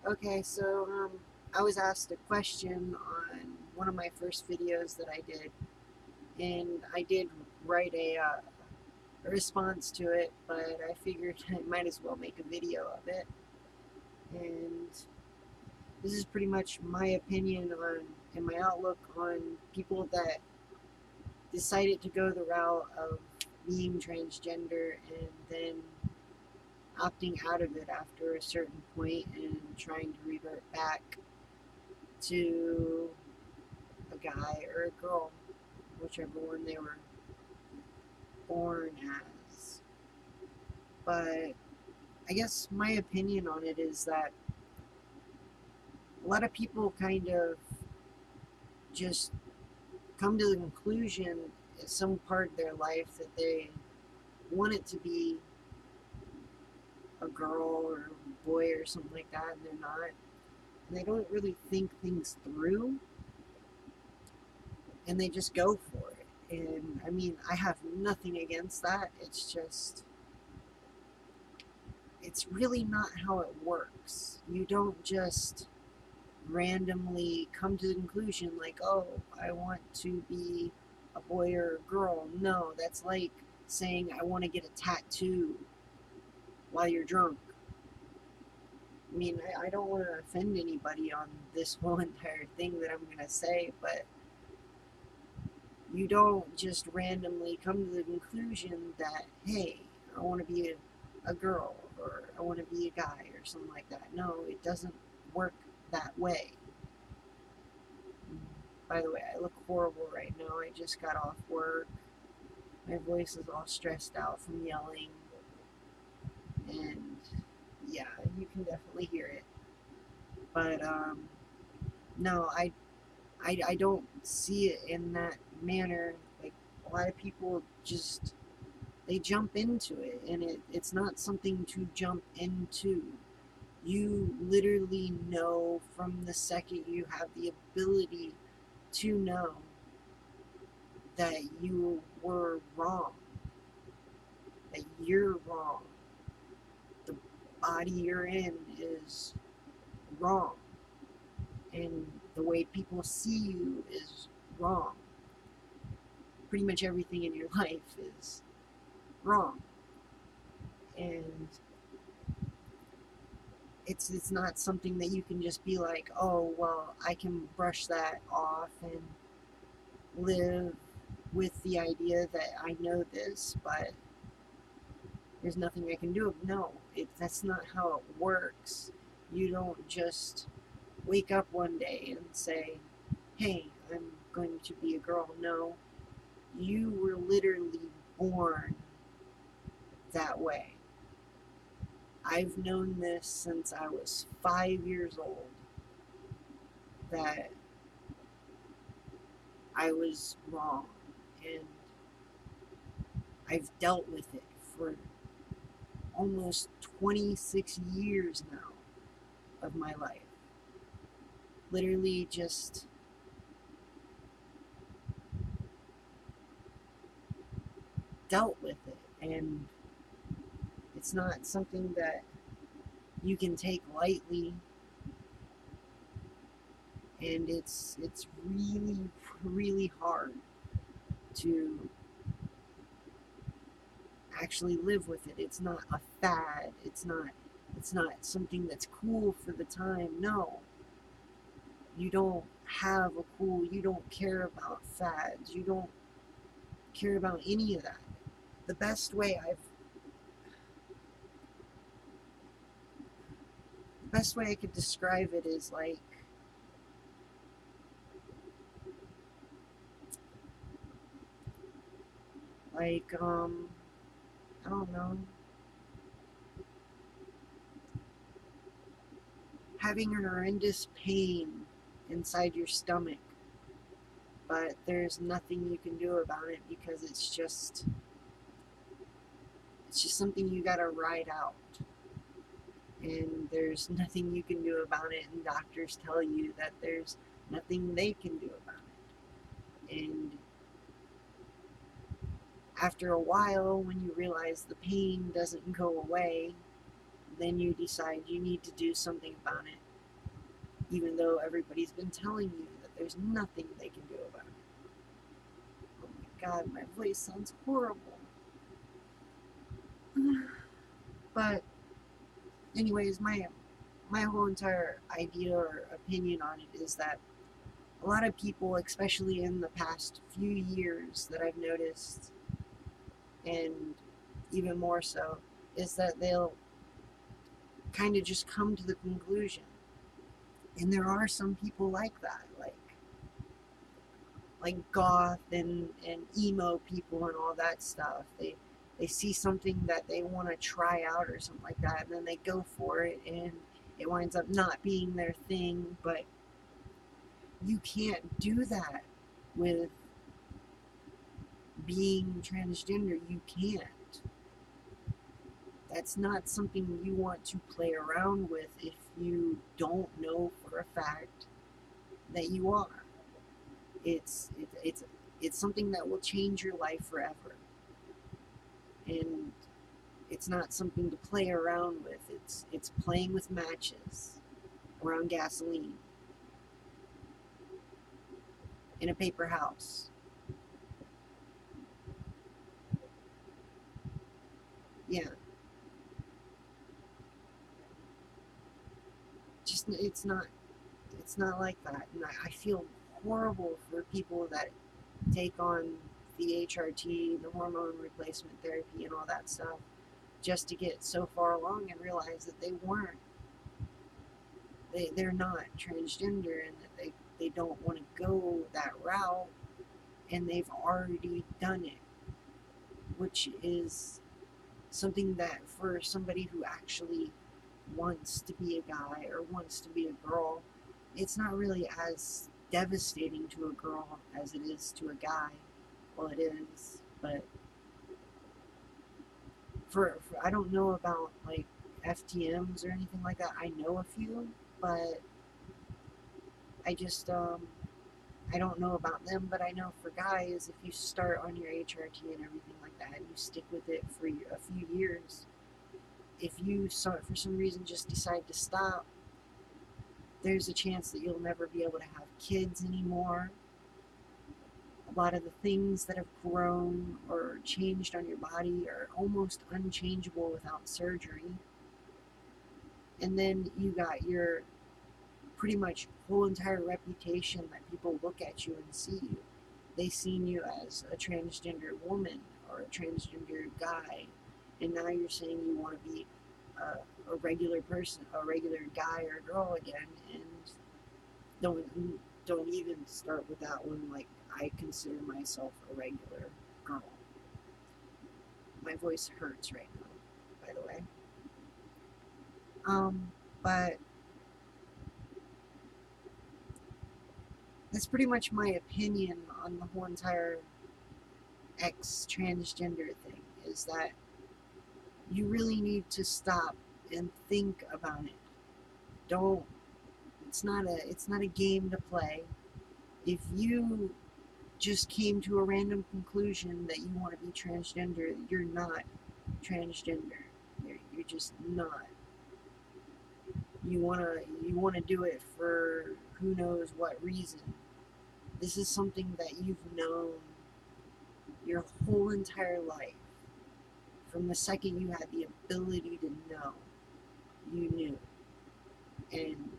Okay, so I was asked a question on one of my first videos that I did, and I did write a response to it, but I figured I might as well make a video of it. And this is pretty much my opinion on and my outlook on people that decided to go the route of being transgender and then opting out of it after a certain point and trying to revert back to a guy or a girl, whichever one they were born as. But I guess my opinion on it is that a lot of people kind of just come to the conclusion at some part of their life that they want it to be a girl or a boy or something like that, and they're not. And they don't really think things through, and they just go for it. And I mean, I have nothing against that. It's just it's really not how it works. You don't just randomly come to the conclusion like, oh, I want to be a boy or a girl. No, that's like saying I want to get a tattoo while you're drunk. I mean, I don't want to offend anybody on this whole entire thing that I'm going to say, but you don't just randomly come to the conclusion that, hey, I want to be a girl or I want to be a guy or something like that. No, it doesn't work that way. By the way, I look horrible right now. I just got off work. My voice is all stressed out from yelling. And yeah, you can definitely hear it. But no, I don't see it in that manner. Like, a lot of people just they jump into it, and it's not something to jump into. You literally know from the second you have the ability to know that you were wrong, that you're wrong, the body you're in is wrong, and the way people see you is wrong. Pretty much everything in your life is wrong, and it's not something that you can just be like, oh well, I can brush that off and live with the idea that I know this, but there's nothing I can do. No, that's not how it works. You don't just wake up one day and say, hey, I'm going to be a girl. No, you were literally born that way. I've known this since I was 5 years old that I was wrong, and I've dealt with it for almost 26 years now of my life. Literally just dealt with it, and it's not something that you can take lightly, and it's really hard to actually live with it. It's not a fad. It's not something that's cool for the time. No. You don't have a cool, you don't care about fads. You don't care about any of that. The best way I've the best way I could describe it is like I don't know, having an horrendous pain inside your stomach, but there's nothing you can do about it because it's just something you gotta ride out. And there's nothing you can do about it, and doctors tell you that there's nothing they can do about it. And after a while, when you realize the pain doesn't go away, then you decide you need to do something about it. even though everybody's been telling you that there's nothing they can do about it. Oh my god, my voice sounds horrible. But anyways, my whole entire idea or opinion on it is that a lot of people, especially in the past few years that I've noticed, and even more so, is that they'll kind of just come to the conclusion. And there are some people like that, like goth and emo people and all that stuff. They see something that they want to try out or something like that, and then they go for it, and it winds up not being their thing. But you can't do that with being transgender. You can't. That's not something you want to play around with if you don't know for a fact that you are. It's something that will change your life forever, and it's not something to play around with. It's playing with matches around gasoline in a paper house. Yeah, just it's not like that, and I feel horrible for people that take on the HRT, the hormone replacement therapy, and all that stuff, just to get so far along and realize that they weren't. They're not transgender, and that they don't want to go that route, and they've already done it, which is something that for somebody who actually wants to be a guy or wants to be a girl, it's not really as devastating to a girl as it is to a guy. Well, it is, but for I don't know about like FTMs or anything like that. I know a few, but I just I don't know about them. But I know for guys, if you start on your HRT and everything like that, and you stick with it for a few years, if you for some reason just decide to stop, there's a chance that you'll never be able to have kids anymore. A lot of the things that have grown or changed on your body are almost unchangeable without surgery. And then you got your pretty much whole entire reputation that people look at you and see you. They seen you as a transgender woman or a transgender guy, and now you're saying you want to be a regular person, a regular guy or girl again, and don't don't even start with that one. Like, I consider myself a regular girl. My voice hurts right now, by the way. But that's pretty much my opinion on the whole entire transgender thing, is that you really need to stop and think about it. Don't it's not a game to play. If you just came to a random conclusion that you want to be transgender, you're not transgender. You're just not. You wanna do it for who knows what reason. This is something that you've known your whole entire life. From the second you had the ability to know, you knew. And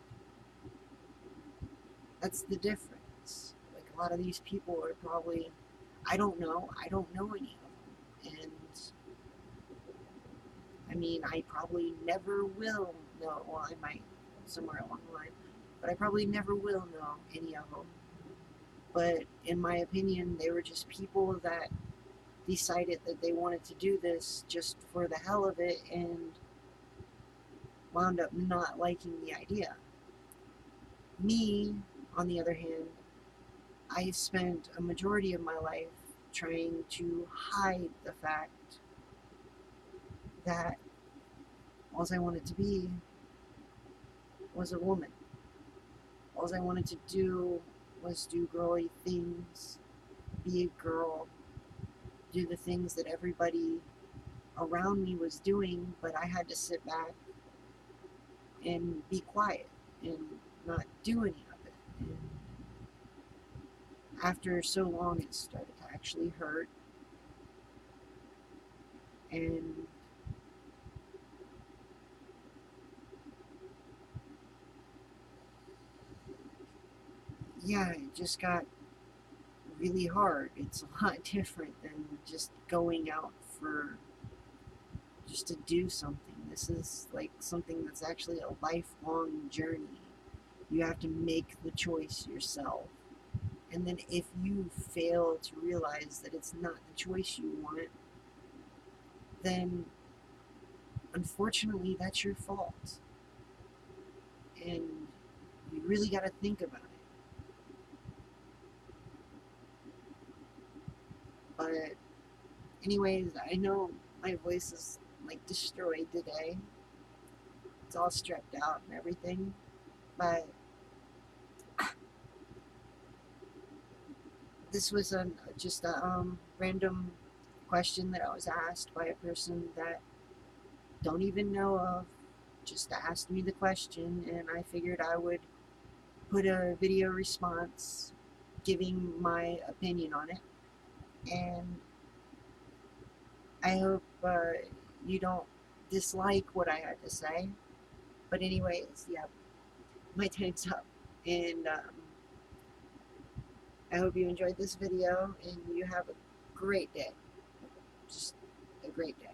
that's the difference. Like, a lot of these people are probably, I don't know any of them. And I mean, I probably never will know, well, I might somewhere along the line, but I probably never will know any of them. But in my opinion, they were just people that decided that they wanted to do this just for the hell of it and wound up not liking the idea. Me, on the other hand, I spent a majority of my life trying to hide the fact that all I wanted to be was a woman. All I wanted to do was do girly things, be a girl, do the things that everybody around me was doing, but I had to sit back and be quiet and not do any of it. And after so long, it started to actually hurt. And yeah, it just got really hard. It's a lot different than just going out for just to do something. This is like something that's actually a lifelong journey. You have to make the choice yourself. And then if you fail to realize that it's not the choice you want, then unfortunately that's your fault. And you really got to think about it. But anyways, I know my voice is like destroyed today. It's all stressed out and everything. But this was just a random question that I was asked by a person that don't even know of. Just asked me the question, and I figured I would put a video response giving my opinion on it. And I hope you don't dislike what I had to say. But anyways, yeah, my time's up. And I hope you enjoyed this video and you have a great day. Just a great day.